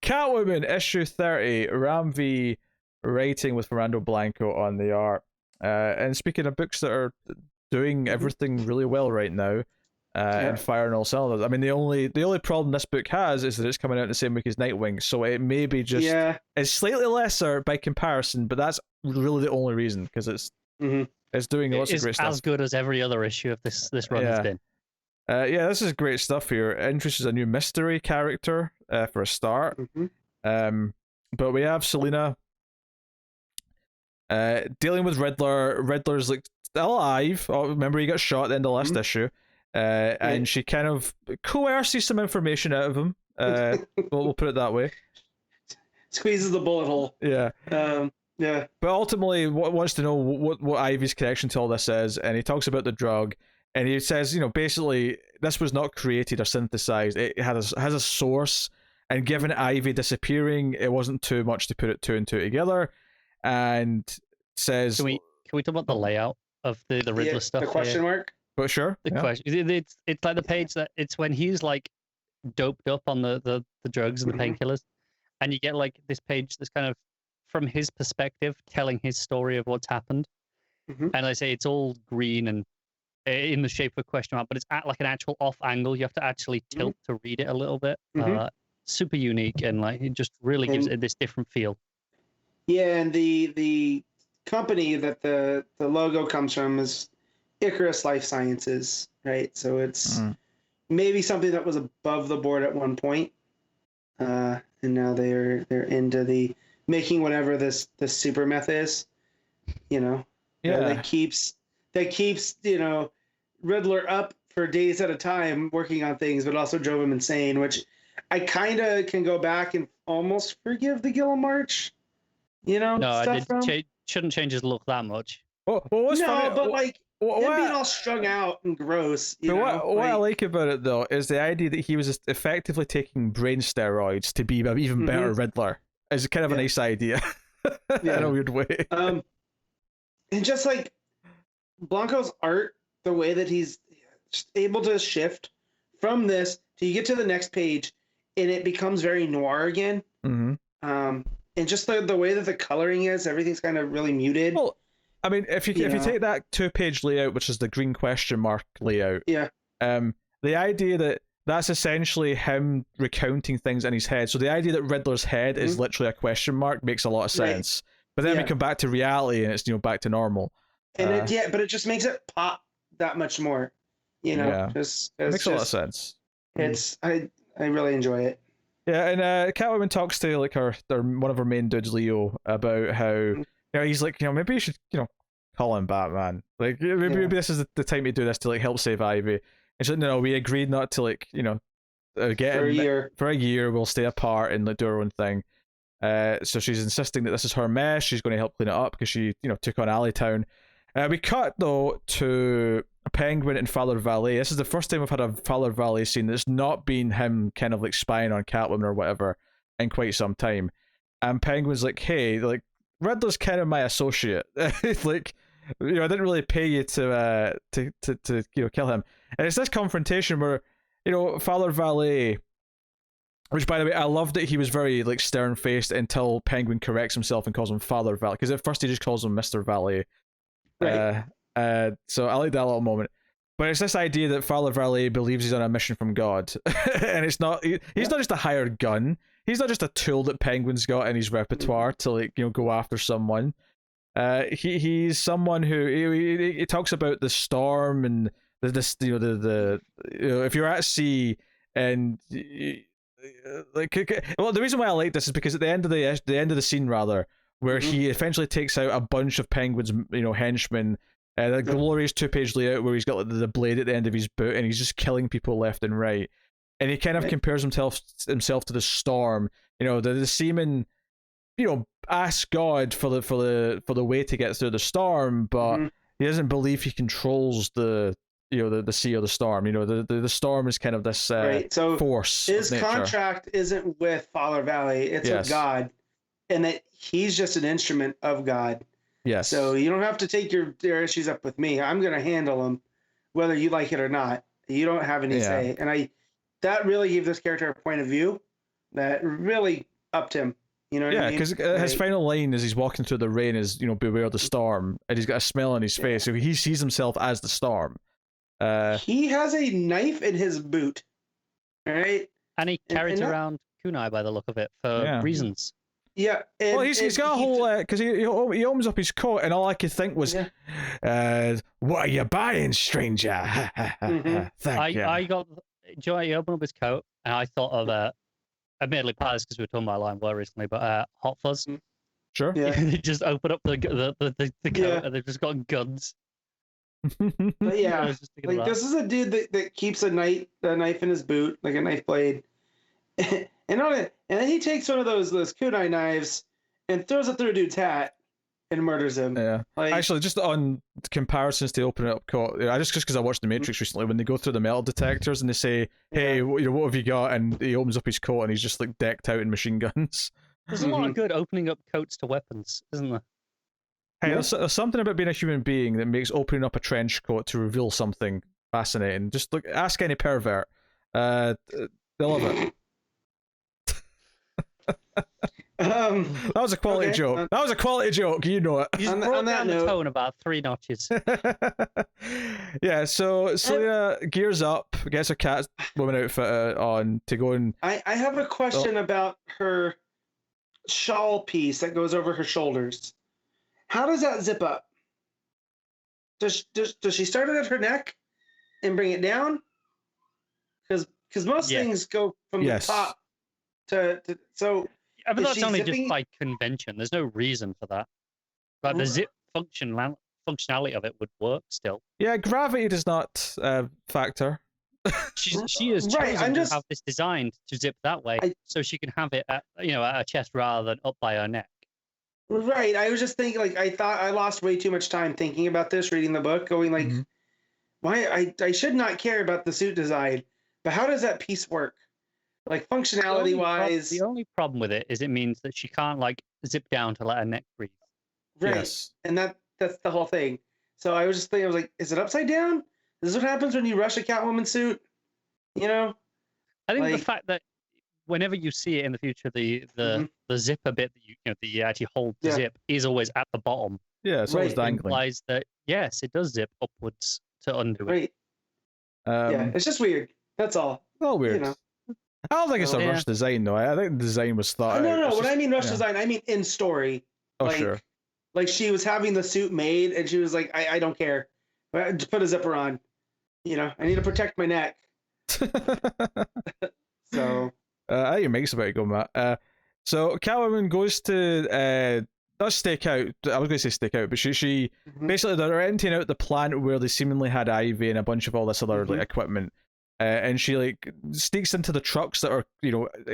Catwoman issue 30, Ram V writing with Fernando Blanco on the art. And speaking of books that are doing everything really well right now, and firing all cylinders. I mean, the only problem this book has is that it's coming out the same week as Nightwing, so it may be just it's slightly lesser by comparison, but that's really the only reason, because it's doing lots of great stuff. It's as good as every other issue of this run has been. This is great stuff here. It introduces a new mystery character for a start. But we have Selina dealing with Riddler. Riddler's like still alive. Oh, remember, he got shot at the end of last issue. And she kind of coerces some information out of him. We'll put it that way. Squeezes the bullet hole. Yeah. But ultimately, wants to know what Ivy's connection to all this is, and he talks about the drug, and he says, basically, this was not created or synthesized. It has a source, and given Ivy disappearing, it wasn't too much to put it two and two together. And says, can we talk about the layout of the Riddler stuff? The question mark. But sure. The question. It's like the page that it's when he's like doped up on the drugs and the painkillers, and you get like this page that's kind of from his perspective telling his story of what's happened. And I say it's all green and in the shape of a question mark, but it's at like an actual off angle. You have to actually tilt to read it a little bit. Super unique, and like it just really gives it this different feel. Yeah, and the company that the logo comes from is Icarus Life Sciences, right? So it's maybe something that was above the board at one point, and now they're into the making whatever this super meth is, that keeps Riddler up for days at a time working on things, but also drove him insane. Which I kind of can go back and almost forgive the Gilliam March, shouldn't change his look that much. Well, what's funny? But like. Him being all strung out and gross. What I like about it, though, is the idea that he was effectively taking brain steroids to be an even better Riddler. Is kind of a nice idea in a weird way. And just like Blanco's art, the way that he's able to shift from this to you get to the next page, and it becomes very noir again. And just the way that the coloring is, everything's kind of really muted. Well, I mean, if you take that 2-page layout, which is the green question mark layout, the idea that that's essentially him recounting things in his head. So the idea that Riddler's head is literally a question mark makes a lot of sense. Right. But then we come back to reality, and it's back to normal. And but it just makes it pop that much more. Just it makes a lot of sense. It's I really enjoy it. Yeah, and Catwoman talks to like one of her main dudes, Leo, about how. He's like, maybe you should, call him Batman. Like, maybe this is the time to do this to like help save Ivy. And she's like, no, we agreed not to like, get for a year. For a year, we'll stay apart and like do our own thing. So she's insisting that this is her mess. She's going to help clean it up because she, took on Alleytown. We cut though to Penguin and Father Valet. This is the first time we've had a Father Valet scene that's not been him kind of like spying on Catwoman or whatever in quite some time. And Penguin's like, hey, like, Riddler's kind of my associate. Like, I didn't really pay you to kill him. And it's this confrontation where, Father Valet, which by the way, I love that he was very like stern-faced until Penguin corrects himself and calls him Father Valet, because at first he just calls him Mr. Valet. Right. So I like that little moment. But it's this idea that Father Valet believes he's on a mission from God. And it's not, he's not just a hired gun. He's not just a tool that Penguin's got in his repertoire to like go after someone. He's someone who he talks about the storm and the if you're at sea and the reason why I like this is because at the end of the scene where he eventually takes out a bunch of Penguin's henchmen. The glorious 2-page layout where he's got like, the blade at the end of his boot and he's just killing people left and right. And he kind of compares himself to the storm. The seaman, asks God for the way to get through the storm, but he doesn't believe he controls the sea or the storm. The storm is kind of this force. His contract isn't with Father Valet; it's with God, and that he's just an instrument of God. Yes. So you don't have to take your issues up with me. I'm going to handle them, whether you like it or not. You don't have any say, and that really gave this character a point of view that really upped him. You know what I Yeah, mean? because his final line as he's walking through the rain is, beware the storm, and he's got a smile on his face, so he sees himself as the storm. He has a knife in his boot, right? And he carries around kunai by the look of it for reasons. Yeah. Well, he's got a whole because he opens up his coat, and all I could think was, "What are you buying, stranger?" Thank you. I got Joy. He opened up his coat, and I thought of admittedly part of this because we were talking about Lion Well recently, but Hot Fuzz. Sure. Yeah. They just open up the coat, and they've just got guns. But yeah, like this is a dude that keeps a knife in his boot, like a knife blade, and then he takes one of those kunai knives and throws it through a dude's hat and murders him. Yeah, like, actually, just on comparisons to open it up, I just because I watched The Matrix recently, when they go through the metal detectors and they say, "Hey, what have you got?" and he opens up his coat and he's just like decked out in machine guns. There's a lot of good opening up coats to weapons, isn't there? Hey, there's something about being a human being that makes opening up a trench coat to reveal something fascinating. Just look, ask any pervert. They'll love it. That was a quality joke. That was a quality joke. You know it. You brought down the tone about 3 notches. Yeah, so Selena gears up, gets her Catwoman outfit on to go and... I have a question about her shawl piece that goes over her shoulders. How does that zip up? Does she start it at her neck and bring it down? Because most things go from the top to so. I mean, that's only just by convention. There's no reason for that. But the zip functionality of it would work still. Yeah, gravity does not factor. She is chosen to have this designed to zip that way, so she can have it at her chest rather than up by her neck. Right. I was just thinking, like, I thought I lost way too much time thinking about this, reading the book, going like, why I should not care about the suit design, but how does that piece work? Like functionality wise. The only problem with it is it means that she can't like zip down to let her neck breathe. Right. Yes. And that's the whole thing. So I was just thinking, I was like, is it upside down? This is what happens when you rush a Catwoman suit? I think the fact that whenever you see it in the future, the zipper bit that you actually hold the zip is always at the bottom. Yeah, it's always dangling. Implies that yes, it does zip upwards to undo it. Right. Yeah, it's just weird. That's all. Oh, weird. I don't think it's a rush design though. I think the design was thought. No. When I mean rush design, I mean in story. Oh, sure. Like she was having the suit made, and she was like, "I don't care. Just put a zipper on. I need to protect my neck." So. I think it makes about it go, Matt. So Catwoman goes to does stake out. I was going to say stake out, but she basically they're renting out the plant where they seemingly had Ivy and a bunch of all this other like equipment. And she like sneaks into the trucks that are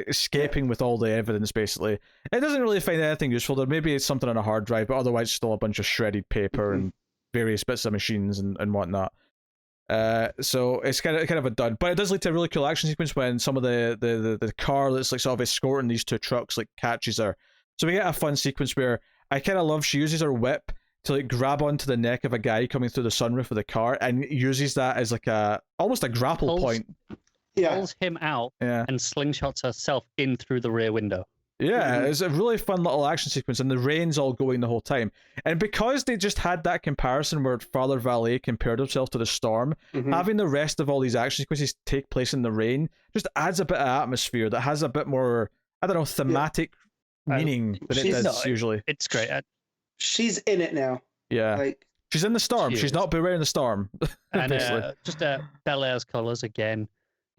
escaping with all the evidence. Basically, it doesn't really find anything useful. There maybe it's something on a hard drive, but otherwise still a bunch of shredded paper and various bits of machines and whatnot. So it's kind of a dud, but it does lead to a really cool action sequence when some of the car that's like sort of escorting these two trucks like catches her. So we get a fun sequence where I kind of love she uses her whip to like grab onto the neck of a guy coming through the sunroof of the car and uses that as like almost a grapple point. Pulls him out and slingshots herself in through the rear window. Yeah, it's a really fun little action sequence, and the rain's all going the whole time. And because they just had that comparison where Father Valet compared himself to the storm, having the rest of all these action sequences take place in the rain just adds a bit of atmosphere that has a bit more, I don't know, thematic meaning than it does usually. It's great. She's in it now. Yeah. Like she's in the storm. She's not beware in the storm. And just Bel Air's colors again.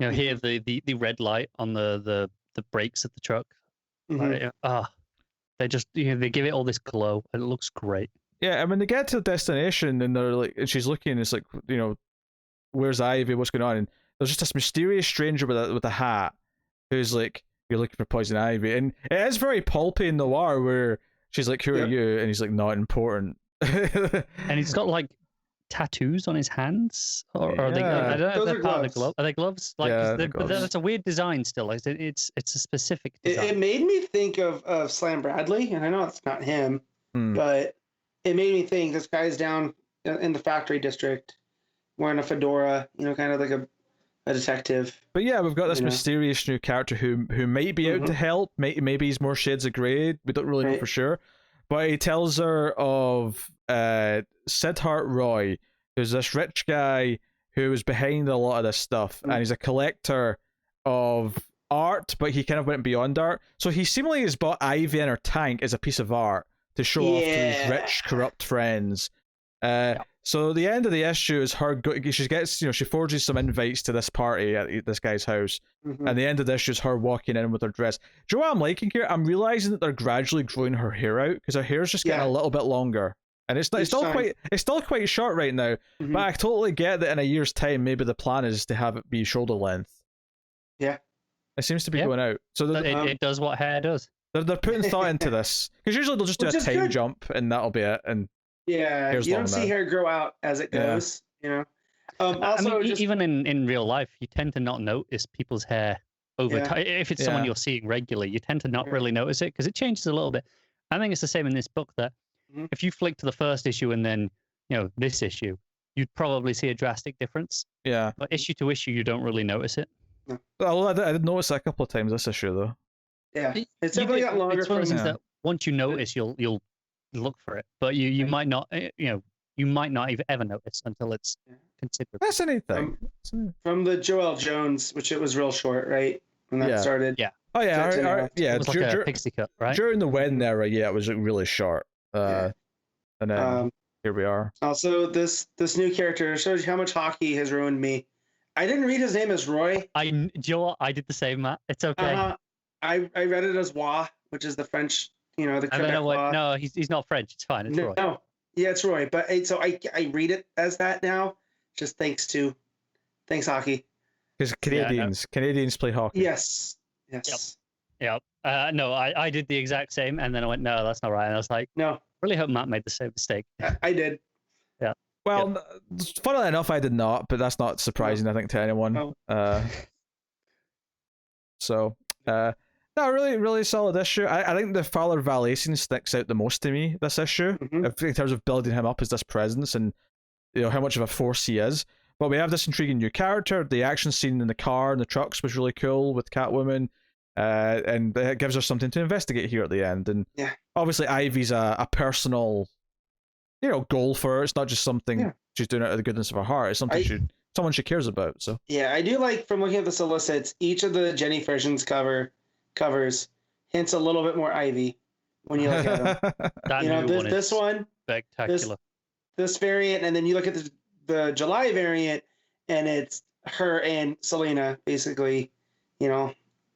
Here the red light on the brakes of the truck. They just they give it all this glow and it looks great. Yeah, and when they get to the destination and they're like, and she's looking, it's like, where's Ivy? What's going on? And there's just this mysterious stranger with a hat who's like, you're looking for Poison Ivy, and it is very pulpy and noir where she's like, who are you? And he's like, not important. And he's got like tattoos on his hands, or are they? I don't know if they're part of the glove. Are they gloves? Like, that's a weird design still. Like, it's a specific design. It made me think of Slam Bradley, and I know it's not him, but it made me think this guy's down in the factory district wearing a fedora, kind of like a a detective. But yeah, we've got this You know. mysterious new character who might be out to help. Maybe he's more shades of grey. We don't really know Right. for sure. But he tells her of Siddharth Roy, who's this rich guy who was behind a lot of this stuff, and he's a collector of art, but he kind of went beyond art. So he seemingly has bought Ivy in her tank as a piece of art to show off to his rich, corrupt friends. So the end of the issue is her. She gets, she forges some invites to this party at this guy's house, and the end of the issue is her walking in with her dress. Do you know what I'm liking here? I'm realizing that they're gradually growing her hair out because her hair's just getting a little bit longer, and it's still quite short right now. But I totally get that in a year's time, maybe the plan is to have it be shoulder length. Yeah, it seems to be going out. So it does what hair does. They're putting thought into this because usually they'll just do a time jump and that'll be it. And yeah, you don't see hair grow out as it goes. Also, even in real life, you tend to not notice people's hair over time. If it's someone you're seeing regularly, you tend to not really notice it because it changes a little bit. I think it's the same in this book that if you flick to the first issue and then this issue, you'd probably see a drastic difference. Yeah. But issue to issue, you don't really notice it. No. Well, I did notice that a couple of times this issue though. Yeah, it's definitely got longer. It's one of those things that once you notice, you'll look for it, but you might not. You might not even ever notice until it's considered. That's anything. From the Joel Jones, which it was real short, right? When that started. Yeah. Oh yeah, it was like a pixie cut, right? During the Wen era, it was really short. And then here we are. Also, this new character shows you how much hockey has ruined me. I didn't read his name as Roy. Do you know what? I did the same, Matt. It's okay. I read it as Wa, which is the French, the Quebec Wa. No, he's not French. It's fine. It's Roy. No, yeah, it's Roy. But so I read it as that now, just thanks hockey. Because Canadians play hockey. Yes. Yep. No, I did the exact same, and then I went, no, that's not right. And I was like, no. Really hope Matt made the same mistake. I did. Yeah. Well, funnily enough, I did not, but that's not surprising, I think, to anyone. No. No, really, really solid issue. I think the Fowler Valesian sticks out the most to me this issue, in terms of building him up as this presence and how much of a force he is. But we have this intriguing new character. The action scene in the car and the trucks was really cool with Catwoman, and it gives her something to investigate here at the end. And obviously, Ivy's a personal, goal for her. It's not just something she's doing out of the goodness of her heart. It's something someone she cares about. So I do like, from looking at the solicits, each of the Jenny versions covers hints a little bit more Ivy when you look at them. This one spectacular. This variant, and then you look at the July variant, and it's her and Selena basically,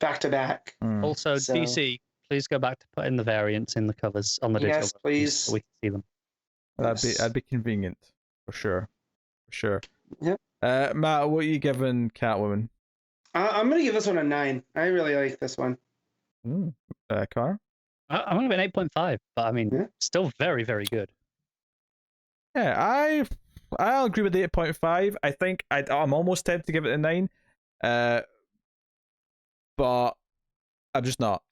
back to back. Also, DC, please go back to putting the variants in the covers on the digital. Yes, please. So we can see them. That'd be convenient for sure. Yep. Matt, what are you giving Catwoman? I'm gonna give this one a 9. I really like this one. Car? I'm gonna give it an 8.5, but I mean, still very, very good. Yeah, I'll agree with the 8.5. I think I'm almost tempted to give it a 9, but I'm just not.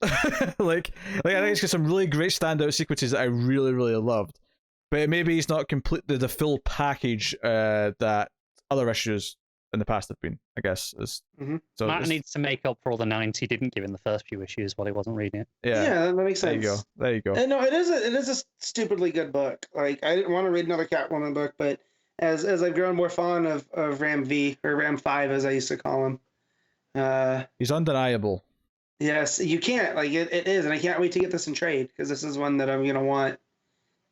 like I think it's got some really great standout sequences that I really, really loved, but maybe it's not completely the full package that other issues in the past have been, I guess. So Matt needs to make up for all the 9s he didn't give in the first few issues while he wasn't reading it. Yeah, that makes sense. There you go. And no, it is a stupidly good book. Like, I didn't want to read another Catwoman book, but as I've grown more fond of Ram V, or Ram 5 as I used to call him. He's undeniable. Yes, you can't. Like, it is, and I can't wait to get this in trade, because this is one that I'm going to want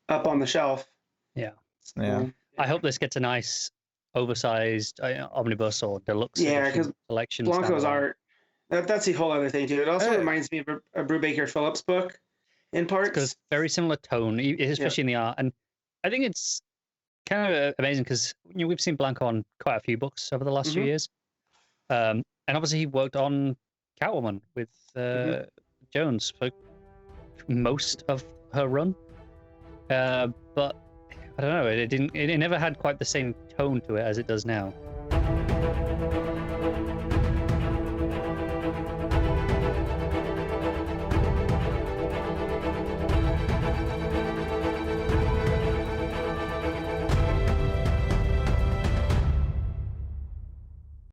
up on the shelf. Yeah. So, I hope this gets a nice oversized omnibus or deluxe because collection. Blanco's art, that's the whole other thing too. It also reminds me of a Brubaker Phillips book in parts. Because very similar tone, especially in the art. And I think it's kind of amazing because we've seen Blanco on quite a few books over the last few years. And obviously he worked on Catwoman with Jones for most of her run. But I don't know, it never had quite the same tone to it as it does now.